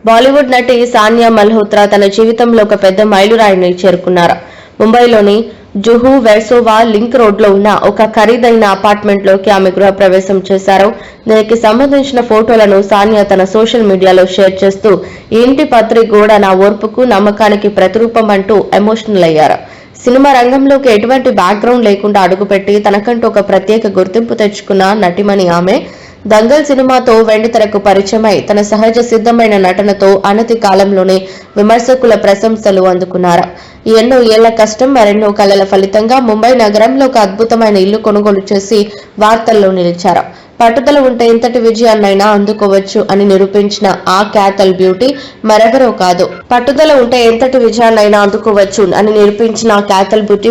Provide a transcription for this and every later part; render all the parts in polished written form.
బాలీవుడ్ నటి సానియా మల్హోత్రా తన జీవితంలో ఒక పెద్ద మైలురాయిని చేరుకున్నారు. ముంబైలోని జుహూ వెర్సోవా లింక్ రోడ్లో ఉన్న ఒక ఖరీదైన అపార్ట్మెంట్ లోకి ఆమె గృహప్రవేశం చేశారు. దీనికి సంబంధించిన ఫోటోలను సానియా తన సోషల్ మీడియాలో షేర్ చేస్తూ ఈ ఇంటి పత్రి గోడ నా ఓర్పుకు నమ్మకానికి ప్రతిరూపం అంటూ ఎమోషనల్ అయ్యారు. సినిమా రంగంలోకి ఎటువంటి బ్యాక్గ్రౌండ్ లేకుండా అడుగుపెట్టి తనకంటూ ఒక ప్రత్యేక గుర్తింపు తెచ్చుకున్న నటిమణి ఆమె. దంగల్ సినిమాతో వెండితెరకు పరిచయమై తన సహజ సిద్ధమైన నటనతో అనతి కాలంలోనే విమర్శకుల ప్రశంసలు అందుకున్నారు. ఎన్నో ఏళ్ల కష్టం మరెన్నో కళల ఫలితంగా ముంబై నగరంలో ఒక అద్భుతమైన ఇల్లు కొనుగోలు చేసి వార్తల్లో నిలిచారు. పట్టుదల ఉంటే ఎంతటి విజయాన్నైనా అందుకోవచ్చు అని నిరూపించిన ఆ క్యాథల్ బ్యూటీ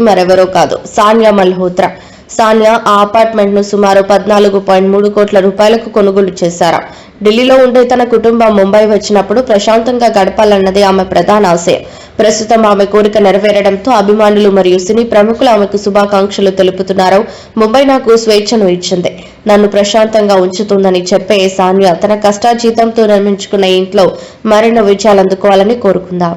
మరెవరో కాదు. సానియా మల్హోత్రా. సానియా ఆ అపార్ట్మెంట్ ను సుమారు 14.3 కోట్ల రూపాయలకు కొనుగోలు చేశారు. ఢిల్లీలో ఉండే తన కుటుంబం ముంబై వచ్చినప్పుడు ప్రశాంతంగా గడపాలన్నది ఆమె ప్రధాన ఆశయం. ప్రస్తుతం ఆమె కోరిక నెరవేరడంతో అభిమానులు మరియు సినీ ప్రముఖులు ఆమెకు శుభాకాంక్షలు తెలుపుతున్నారు. ముంబై నాకు స్వేచ్ఛను ఇచ్చింది, నన్ను ప్రశాంతంగా ఉంచుతుందని చెప్పే సానియా తన కష్టార్జితంతో నిర్మించుకున్న ఇంట్లో మరెన్నో విజయాలు అందుకోవాలని కోరుకుందాం.